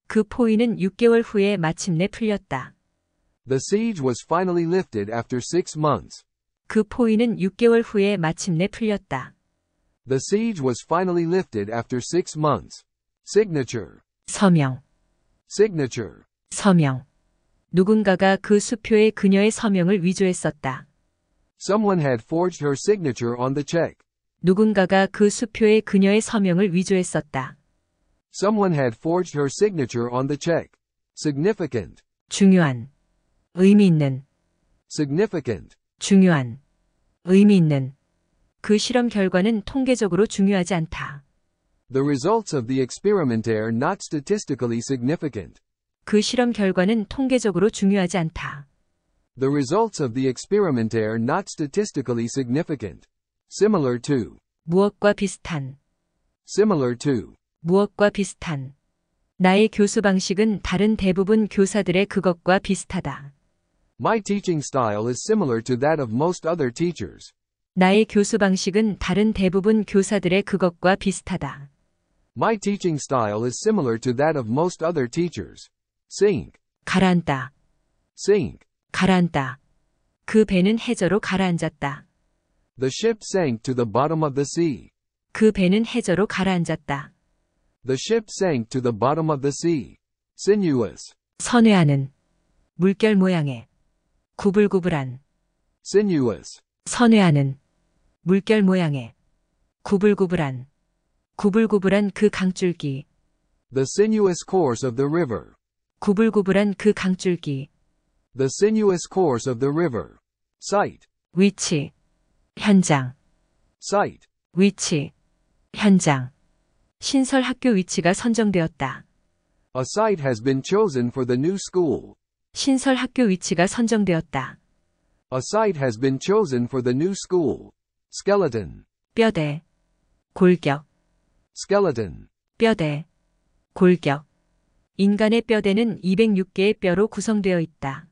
그 포위는 6개월 후에 마침내 풀렸다. The siege was finally lifted after 6 months. 그 포위는 6개월 후에 마침내 풀렸다. The siege was finally lifted after 6 months. Signature. 서명. Signature. 서명. 누군가가 그 수표에 그녀의 서명을 위조했었다. Someone had forged her signature on the check. 누군가가 그 수표에 그녀의 서명을 위조했었다. Someone had forged her signature on the check. Significant. 중요한. 의미 있는. Significant. 중요한. 의미 있는. 그 실험 결과는 통계적으로 중요하지 않다. The results of the experiment are not statistically significant. 그 실험 결과는 통계적으로 중요하지 않다. The results of the experiment are not statistically significant. Similar to. 무엇과 비슷한. Similar to. 무엇과 비슷한. 나의 교수 방식은 다른 대부분 교사들의 그것과 비슷하다. My teaching style is similar to that of most other teachers. 나의 교수 방식은 다른 대부분 교사들의 그것과 비슷하다. My teaching style is similar to that of most other teachers. Sink. 가라앉다. Sink. 가라앉다. 그 배는 해저로 가라앉았다. The ship sank to the bottom of the sea. 그 배는 해저로 가라앉았다. The ship sank to the bottom of the sea. Sinuous. 선회하는. 물결 모양의. 구불구불한. Sinuous. 선회하는. 물결 모양의. 구불구불한. 구불구불한 그 강줄기. The sinuous course of the river. 구불구불한 그 강줄기. The sinuous course of the river. Site. 위치. 현장. Site. 위치. 현장. 신설 학교 위치가 선정되었다. A site has been chosen for the new school. 신설 학교 위치가 선정되었다. A site has been chosen for the new school. Skeleton. 뼈대. 골격. Skeleton. 뼈대. 골격. 인간의 뼈대는 206개의 뼈로 구성되어 있다.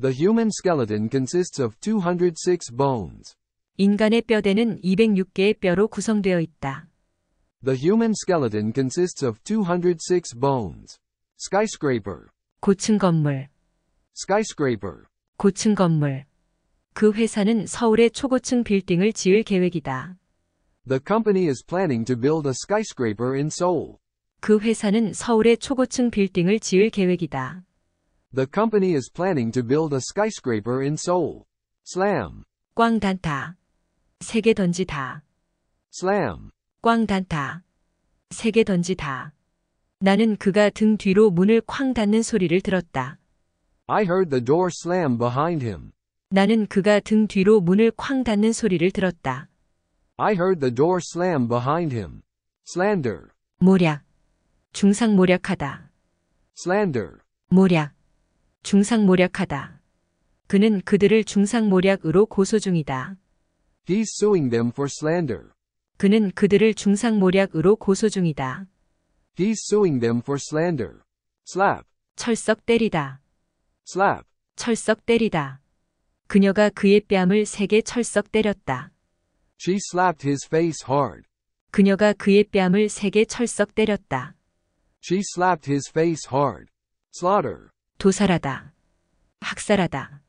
The human skeleton consists of 206 bones. 인간의 뼈대는 206개의 뼈로 구성되어 있다. The human skeleton consists of 206 bones. Skyscraper. 고층 건물. Skyscraper. 고층 건물. 그 회사는 서울에 초고층 빌딩을 지을 계획이다. The company is planning to build a skyscraper in Seoul. 그 회사는 서울에 초고층 빌딩을 지을 계획이다. The company is planning to build a skyscraper in Seoul. Slam. 꽝 단타. 세게 던지다. Slam. 꽝 단타. 세게 던지다. 나는 그가 등 뒤로 문을 쾅 닫는 소리를 들었다. I heard the door slam behind him. 나는 그가 등 뒤로 문을 쾅 닫는 소리를 들었다. I heard the door slam behind him. Slander. 모략. 중상모략하다. Slander. 모략. 중상모략하다. 그는 그들을 중상모략으로 고소 중이다. He's suing them for slander. 그는 그들을 중상모략으로 고소 중이다. He's suing them for slander. Slap. 철썩 때리다. Slap. 철썩 때리다. 그녀가 그의 뺨을 세게 철썩 때렸다. She slapped his face hard. 그녀가 그의 뺨을 세게 철썩 때렸다. She slapped his face hard. Slaughter. 도살하다. 학살하다.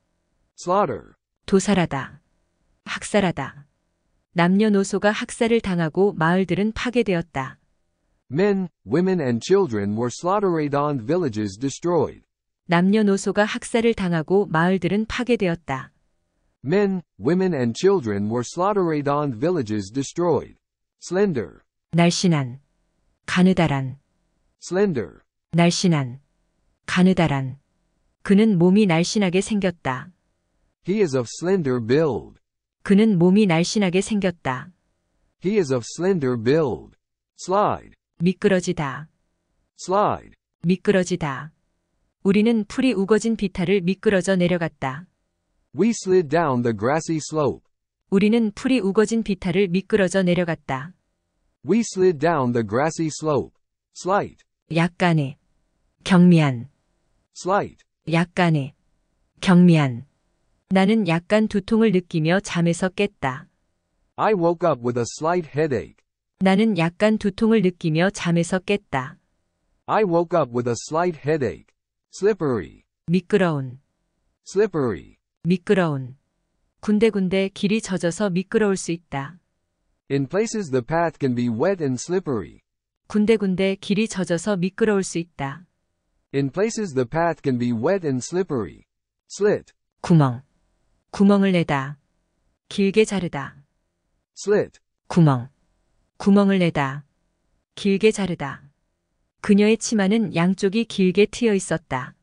Slaughter. 도살하다. 학살하다. 남녀노소가 학살을 당하고 마을들은 파괴되었다. Men, women and children were slaughtered and villages destroyed. 남녀노소가 학살을 당하고 마을들은 파괴되었다. Men, women and children were slaughtered and villages destroyed. Slender. 날씬한. 가느다란. Slender. 날씬한. 가느다란. 그는 몸이 날씬하게 생겼다. He is of slender build. 그는 몸이 날씬하게 생겼다. He is of slender build. Slide. 미끄러지다. Slide. 미끄러지다. 우리는 풀이 우거진 비탈을 미끄러져 내려갔다. We slid down the grassy slope. 우리는 풀이 우거진 비탈을 미끄러져 내려갔다. We slid down the grassy slope. Slight. 약간의. 경미한. Slight. 약간의. 경미한. 나는 약간 두통을 느끼며 잠에서 깼다. I woke up with a slight headache. 나는 약간 두통을 느끼며 잠에서 깼다. I woke up with a slight headache. Slippery. 미끄러운, Slippery. 미끄러운. 군데군데 길이 젖어서 미끄러울 수 있다. In places the path can be wet and slippery. 군데군데 길이 젖어서 미끄러울 수 있다. In places the path can be wet and slippery. Slit. 구멍, 구멍을 내다. 길게 자르다. Slit. 구멍, 구멍을 내다. 길게 자르다. 그녀의 치마는 양쪽이 길게 트여 있었다.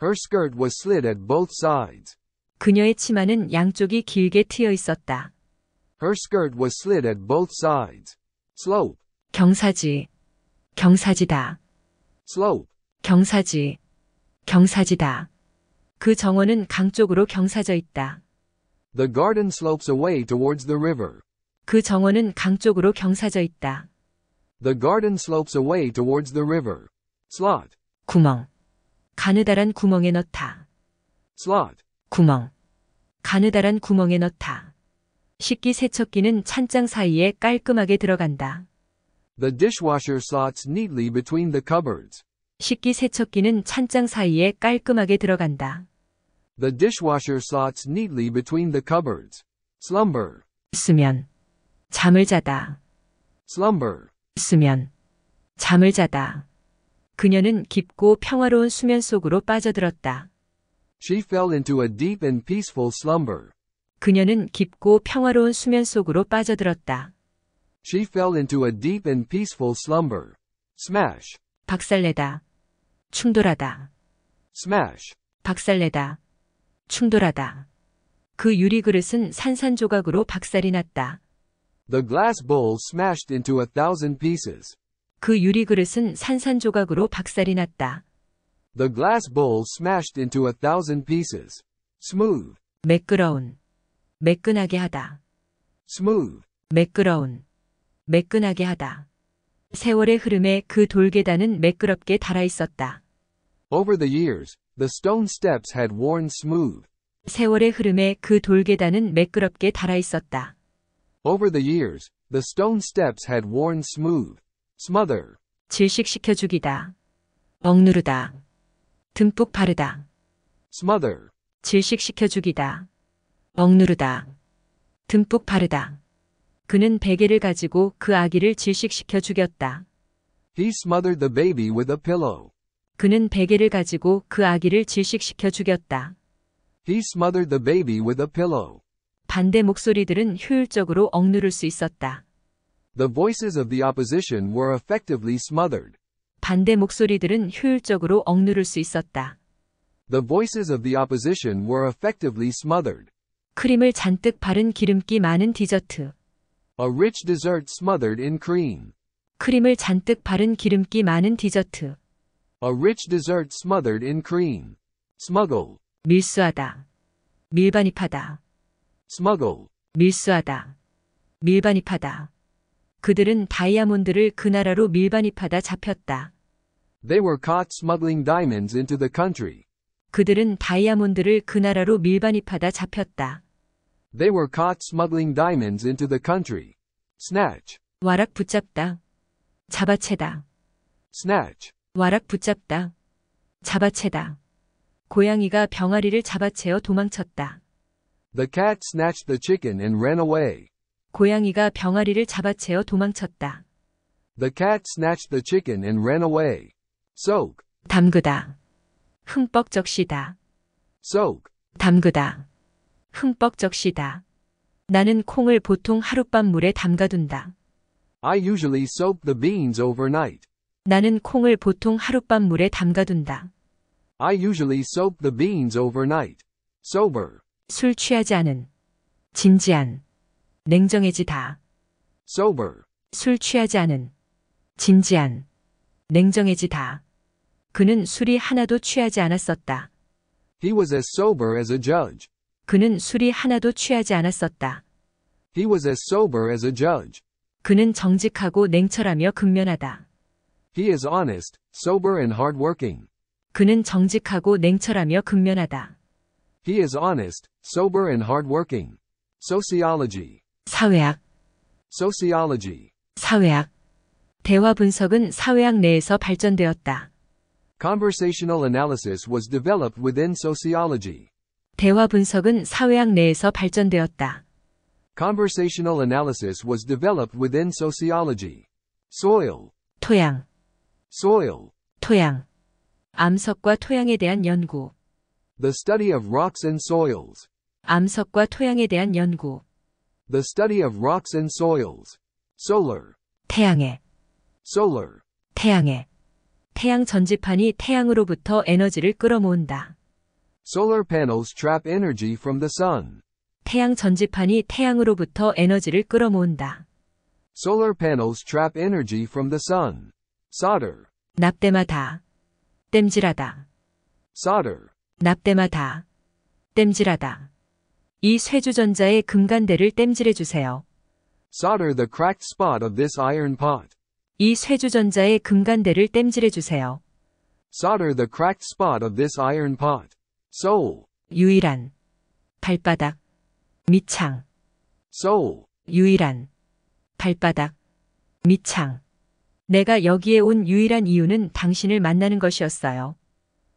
Her skirt was slit at both sides. 그녀의 치마는 양쪽이 길게 트여 있었다. Her skirt was slit at both sides. Slope. 경사지, 경사지다. Slope. 경사지, 경사지다. 그 정원은 강 쪽으로 경사져 있다. The garden slopes away towards the river. 그 정원은 강 쪽으로 경사져 있다. The garden slopes away towards the river. Slot. 구멍, 가느다란 구멍에 넣다. Slot. 구멍, 가느다란 구멍에 넣다. 식기세척기는 찬장 사이에 깔끔하게 들어간다. The dishwasher slots neatly between the cupboards. 식기세척기는 찬장 사이에 깔끔하게 들어간다. The dishwasher slots neatly between the cupboards. Slumber. 수면, 잠을 자다. Slumber. 수면, 잠을 자다. 그녀는 깊고 평화로운 수면 속으로 빠져들었다. She fell into a deep and peaceful slumber. 그녀는 깊고 평화로운 수면 속으로 빠져들었다. She fell into a deep and peaceful slumber. Smash. 박살내다. 충돌하다. Smash. 박살내다. 충돌하다. 그 유리 그릇은 산산조각으로 박살이 났다. The glass bowl smashed into 1,000 pieces. 그 유리 그릇은 산산조각으로 박살이 났다. The glass bowl smashed into 1,000 pieces. Smooth. 매끄러운. 매끈하게 하다. Smooth. 매끄러운. 매끈하게 하다. 세월의 흐름에 그 돌계단은 매끄럽게 닳아 있었다. Over the years, the stone steps had worn smooth. 세월의 흐름에 그 돌계단은 매끄럽게 닳아 있었다. Over the years, the stone steps had worn smooth. Smother. 질식시켜 죽이다. 억누르다. 듬뿍 바르다. Smother. 질식시켜 죽이다. 억누르다. 듬뿍 바르다. 그는 베개를 가지고 그 아기를 질식시켜 죽였다. He smothered the baby with a pillow. 그는 베개를 가지고 그 아기를 질식시켜 죽였다. He smothered the baby with a pillow. 반대 목소리들은 효율적으로 억누를 수 있었다. The voices of the opposition were effectively smothered. 반대 목소리들은 효율적으로 억누를 수 있었다. The voices of the opposition were effectively smothered. 크림을 잔뜩 바른 기름기 많은 디저트. A rich dessert smothered in cream. 크림을 잔뜩 바른 기름기 많은 디저트. A rich dessert smothered in cream. Smuggle. 밀수하다. 밀반입하다. Smuggle. 밀수하다. 밀반입하다. 그들은 다이아몬드를 그 나라로 밀반입하다 잡혔다. They were caught smuggling diamonds into the country. 그들은 다이아몬드를 그 나라로 밀반입하다 잡혔다. They were caught smuggling diamonds into the country. Snatch. 와락 붙잡다. 잡아채다. Snatch. 와락 붙잡다. 잡아채다. 고양이가 병아리를 잡아채어 도망쳤다. The cat snatched the chicken and ran away. 고양이가 병아리를 잡아채어 도망쳤다. The cat snatched the chicken and ran away. Soak. 담그다. 흠뻑 적시다. Soak. 담그다. 흠뻑 적시다. 나는 콩을 보통 하룻밤 물에 담가둔다. I usually soak the beans overnight. 나는 콩을 보통 하룻밤 물에 담가둔다. I usually soak the beans overnight. Sober. 술 취하지 않은. 진지한. 냉정해지다. Sober. 술 취하지 않은. 진지한. 냉정해지다. 그는 술이 하나도 취하지 않았었다. He was as sober as a judge. 그는 술이 하나도 취하지 않았었다. He was as sober as a judge. 그는 정직하고 냉철하며 근면하다. He is honest, sober and hardworking. 그는 정직하고 냉철하며 근면하다. He is honest, sober and hardworking. Sociology. 사회학, Sociology. 사회학. 대화 분석은 사회학 내에서 발전되었다. Conversational analysis was developed within sociology. 대화 분석은 사회학 내에서 발전되었다. Conversational analysis was developed within sociology. Soil. 토양, Soil. 토양. 암석과 토양에 대한 연구. The study of rocks and soils. 암석과 토양에 대한 연구. The study of rocks and soils. Solar. 태양에, Solar. 태양에. 태양 전지판이 태양으로부터 에너지를 끌어모은다. Solar panels trap energy from the sun. 태양 전지판이 태양으로부터 에너지를 끌어모은다. Solar panels trap energy from the sun. Solder. 납땜하다. 땜질하다. Solder. 납땜하다. 땜질하다. 이 쇠주전자의 금간대를 땜질해 주세요. Solder the cracked spot of this iron pot. 이 쇠주전자의 금간대를 땜질해 주세요. Solder the cracked spot of this iron pot. Sole. 유일한. 발바닥. 밑창. Sole. 유일한. 발바닥. 밑창. 내가 여기에 온 유일한 이유는 당신을 만나는 것이었어요.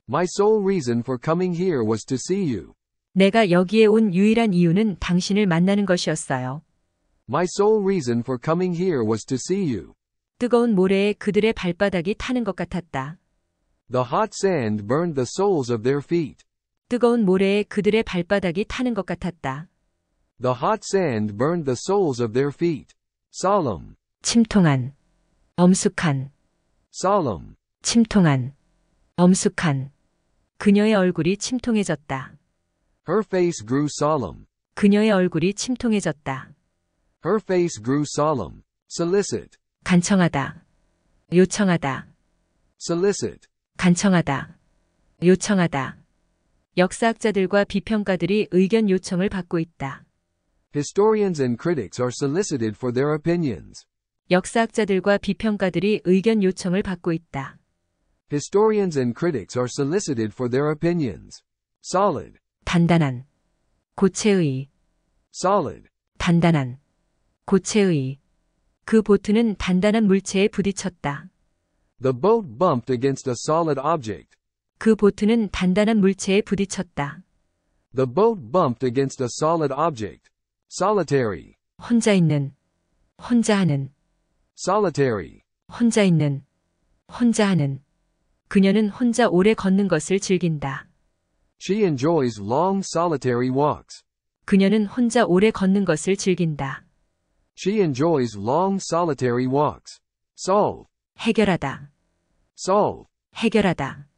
My sole reason for coming here was to see you. 내가 여기에 온 유일한 이유는 당신을 만나는 것이었어요. My sole reason for coming here was to see you. 뜨거운 모래에 그들의 발바닥이 타는 것 같았다. The hot sand burned the soles of their feet. 뜨거운 모래에 그들의 발바닥이 타는 것 같았다. The hot sand burned the soles of their feet. Solemn. 침통한. 엄숙한. Solemn. 침통한. 엄숙한. 그녀의 얼굴이 침통해졌다. Her face grew solemn. 그녀의 얼굴이 침통해졌다. Her face grew solemn. Solicit. 간청하다. 요청하다. Solicit. 간청하다. 요청하다. 역사학자들과 비평가들이 의견 요청을 받고 있다. Historians and critics are solicited for their opinions. 역사학자들과 비평가들이 의견 요청을 받고 있다. Historians and critics are solicited for their opinions. Solid. 단단한. 고체의. Solid. 단단한. 고체의. 그 보트는 단단한 물체에 부딪혔다. The boat bumped against a solid object. 그 보트는 단단한 물체에 부딪혔다. The boat bumped against a solid object. Solitary. 혼자 있는. 혼자 하는. Solitary. 혼자 있는. 혼자 하는. 그녀는 혼자 오래 걷는 것을 즐긴다. She enjoys long solitary walks. 그녀는 혼자 오래 걷는 것을 즐긴다. She enjoys long solitary walks. Solve. 해결하다. Solve. 해결하다.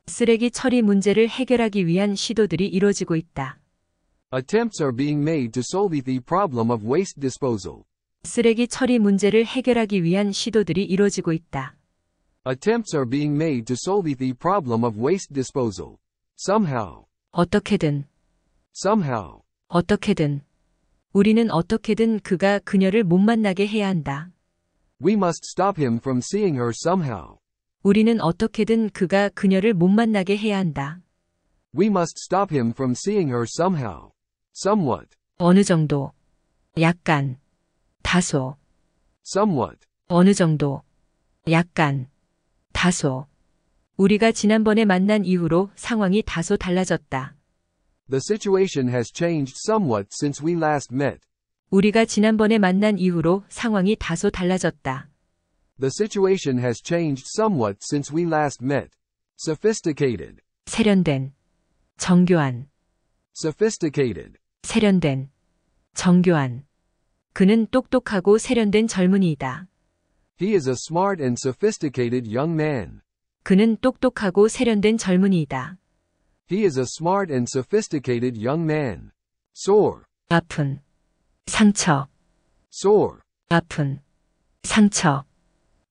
쓰레기 처리 문제를 해결하기 위한 시도들이 이루어지고 있다. Attempts are being made to solve the problem of waste disposal. 쓰레기 처리 문제를 해결하기 위한 시도들이 이루어지고 있다. Attempts are being made to solve the problem of waste disposal. Somehow. 어떻게든. Somehow. 어떻게든. 우리는 어떻게든 그가 그녀를 못 만나게 해야 한다. We must stop him from seeing her somehow. 우리는 어떻게든 그가 그녀를 못 만나게 해야 한다. We must stop him from seeing her somehow. Somewhat. 어느 정도. 약간. 다소. Somewhat. 어느 정도. 약간. 다소. 우리가 지난번에 만난 이후로 상황이 다소 달라졌다. The situation has changed somewhat since we last met. 우리가 지난번에 만난 이후로 상황이 다소 달라졌다. The situation has changed somewhat since we last met. Sophisticated. 세련된. 정교한. Sophisticated. 세련된. 정교한. 그는 똑똑하고 세련된 젊은이이다. He is a smart and sophisticated young man. 그는 똑똑하고 세련된 젊은이이다. He is a smart and sophisticated young man. Sore. 아픈. 상처. Sore. 아픈. 상처.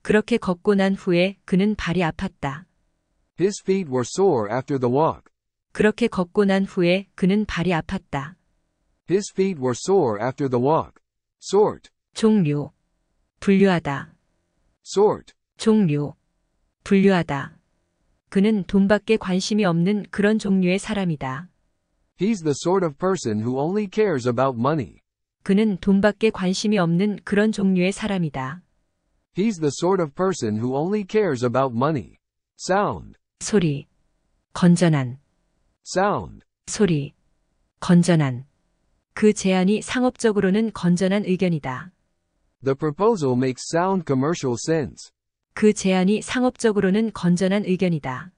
그렇게 걷고 난 후에 그는 발이 아팠다. His feet were sore after the walk. 그렇게 걷고 난 후에 그는 발이 아팠다. His feet were sore after the walk. Sort. 종류. 분류하다. Sort. 종류. 분류하다. 그는 돈밖에 관심이 없는 그런 종류의 사람이다. He's the sort of person who only cares about money. 그는 돈밖에 관심이 없는 그런 종류의 사람이다. He's the sort of person who only cares about money. Sound. 소리. 건전한. Sound. 소리. 건전한. 그 제안이 상업적으로는 건전한 의견이다. The proposal makes sound commercial sense. 그 제안이 상업적으로는 건전한 의견이다.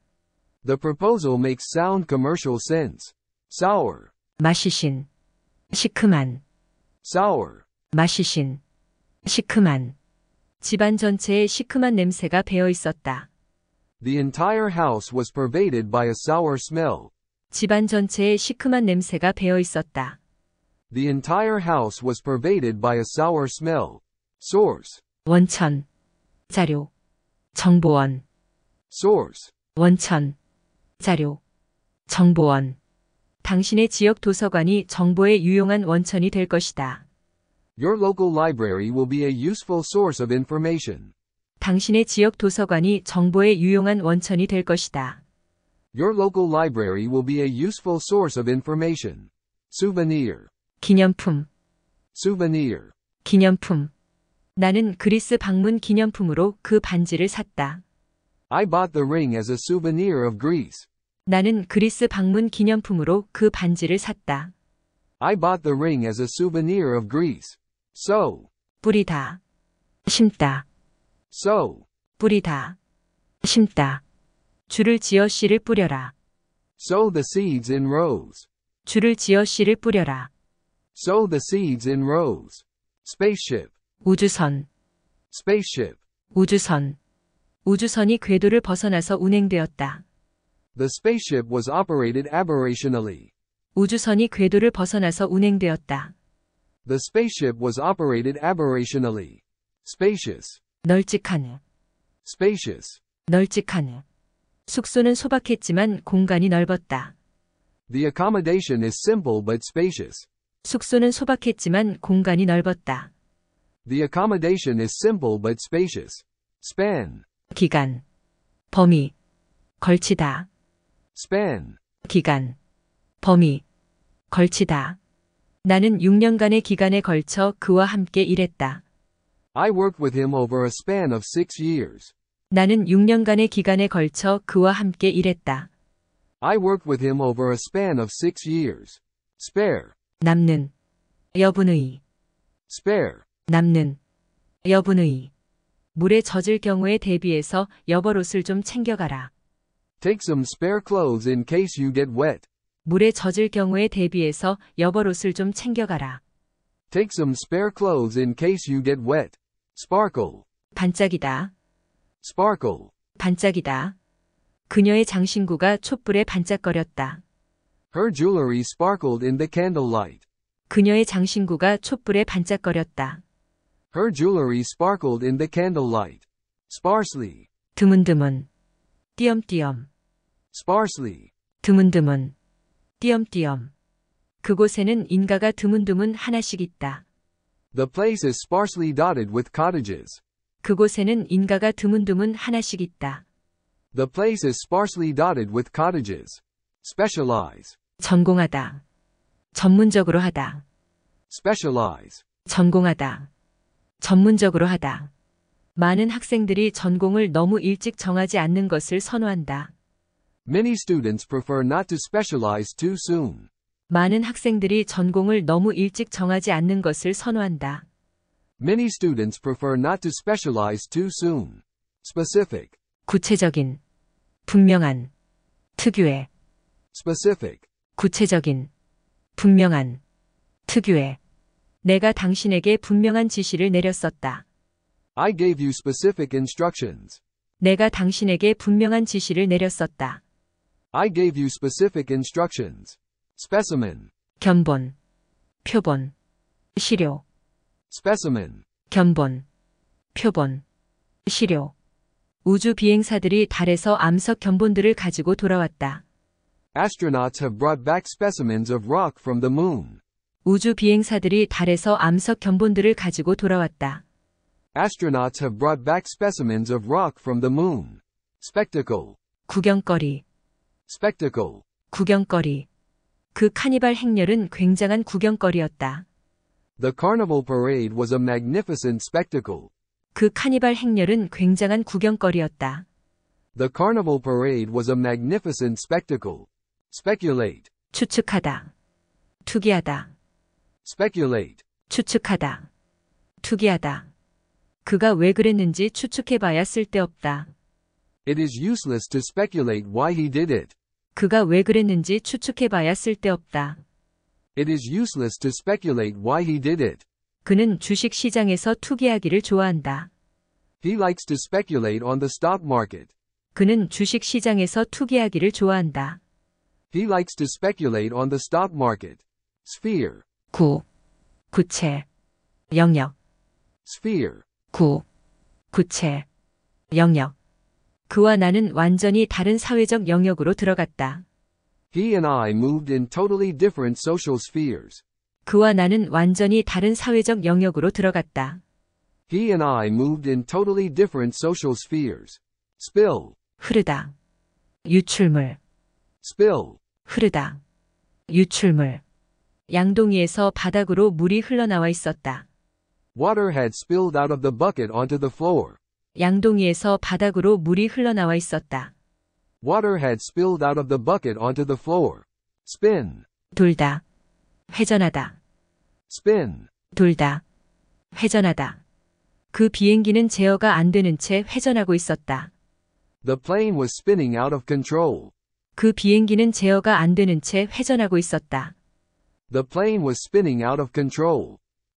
The proposal makes sound commercial sense. Sour. 마시신. 시큼한. Sour. 마시신. 시큼한. 집안 전체에 시큼한 냄새가 배어 있었다. The entire house was pervaded by a sour smell. 집안 전체에 시큼한 냄새가 배어 있었다. The entire house was pervaded by a sour smell. Source. 원천. 자료. 정보원. Source. 원천. 자료. 정보원. 당신의 지역 도서관이 정보의 유용한 원천이 될 것이다. Your local library will be a useful source of information. 당신의 지역 도서관이 정보의 유용한 원천이 될 것이다. Your local library will be a useful source of information. Souvenir. 기념품. Souvenir. 기념품. 나는 그리스 방문 기념품으로 그 반지를 샀다. I bought the ring as a souvenir of Greece. 나는 그리스 방문 기념품으로 그 반지를 샀다. I bought the ring as a souvenir of Greece. Sow. 뿌리다. 심다. Sow. 뿌리다. 심다. 줄을 지어 씨를 뿌려라. Sow the seeds in rows. 줄을 지어 씨를 뿌려라. Sow the seeds in rows. Spaceship. 우주선. Spaceship. 우주선. 우주선이 궤도를 벗어나서 운행되었다. The spaceship was operated aberrationally. 우주선이 궤도를 벗어나서 운행되었다. The spaceship was operated aberrationally. Spacious. 널찍한. Spacious. 널찍한. 숙소는 소박했지만 공간이 넓었다. The accommodation is simple but spacious. 숙소는 소박했지만 공간이 넓었다. The accommodation is simple but spacious. Span. 기간. 범위. 걸치다. Span. 기간. 범위. 걸치다. 나는 6년간의 기간에 걸쳐 그와 함께 일했다. I worked with him over a span of 6 years. 나는 6년간의 기간에 걸쳐 그와 함께 일했다. I worked with him over a span of 6 years. Spare. 남는. 여분의. Spare. 남는. 여분의. 물에 젖을 경우에 대비해서 여벌옷을 좀 챙겨가라. Take some spare clothes in case you get wet. 물에 젖을 경우에 대비해서 여벌옷을 좀 챙겨가라. Take some spare clothes in case you get wet. Sparkle. 반짝이다. Sparkle. 반짝이다. 그녀의 장신구가 촛불에 반짝거렸다. Her jewelry sparkled in the candlelight. 그녀의 장신구가 촛불에 반짝거렸다. Her jewelry sparkled in the candlelight. Sparsely. 드문드문. 띄엄띄엄. Sparsely. 드문드문. 띄엄띄엄. 그곳에는 인가가 드문드문 하나씩 있다. The place is sparsely dotted with cottages. 그곳에는 인가가 드문드문 하나씩 있다. The place is sparsely dotted with cottages. Specialize. 전공하다. 전문적으로 하다. Specialize. 전공하다. 전문적으로 하다. 많은 학생들이 전공을 너무 일찍 정하지 않는 것을 선호한다. Many students prefer not to specialize too soon. 많은 학생들이 전공을 너무 일찍 정하지 않는 것을 선호한다. Many students prefer not to specialize too soon. Specific. 구체적인. 분명한. 특유의. Specific. 구체적인. 분명한. 특유의. 내가 당신에게 분명한 지시를 내렸었다. I gave you specific instructions. 내가 당신에게 분명한 지시를 내렸었다. I gave you specific instructions. Specimen. 견본. 표본. 시료. Specimen. 견본. 표본. 시료. 우주 비행사들이 달에서 암석 견본들을 가지고 돌아왔다. Astronauts have brought back specimens of rock from the moon. 우주 비행사들이 달에서 암석 견본들을 가지고 돌아왔다. Astronauts have brought back specimens of rock from the moon. Spectacle. 구경거리. Spectacle. 구경거리. 그 카니발 행렬은 굉장한 구경거리였다. The carnival parade was a magnificent spectacle. 그 카니발 행렬은 굉장한 구경거리였다. The carnival parade was a magnificent spectacle. Speculate. 추측하다. 투기하다. Speculate. 추측하다. 투기하다. 그가 왜 그랬는지 추측해봐야 쓸데없다. It is useless to speculate why he did it. 그가 왜 그랬는지 추측해봐야 쓸데없다. It is useless to speculate why he did it. 그는 주식 시장에서 투기하기를 좋아한다. He likes to speculate on the stock market. 그는 주식 시장에서 투기하기를 좋아한다. He likes to speculate on the stock market. Sphere. 구. 구체. 영역. Sphere. 구. 구체. 영역. 그와 나는 완전히 다른 사회적 영역으로 들어갔다. He and I moved in totally different social spheres. 그와 나는 완전히 다른 사회적 영역으로 들어갔다. He and I moved in totally different social spheres. Spill. 흐르다. 유출물. Spill. 흐르다. 유출물. 양동이에서 바닥으로 물이 흘러나와 있었다. Water had spilled out of the bucket onto the floor. 양동이에서 바닥으로 물이 흘러나와 있었다. Water had spilled out of the bucket onto the floor. Spin. 돌다. 회전하다. Spin. 돌다. 회전하다. 그 비행기는 제어가 안 되는 채 회전하고 있었다. The plane was spinning out of control. 그 비행기는 제어가 안 되는 채 회전하고 있었다. The plane was spinning out of control.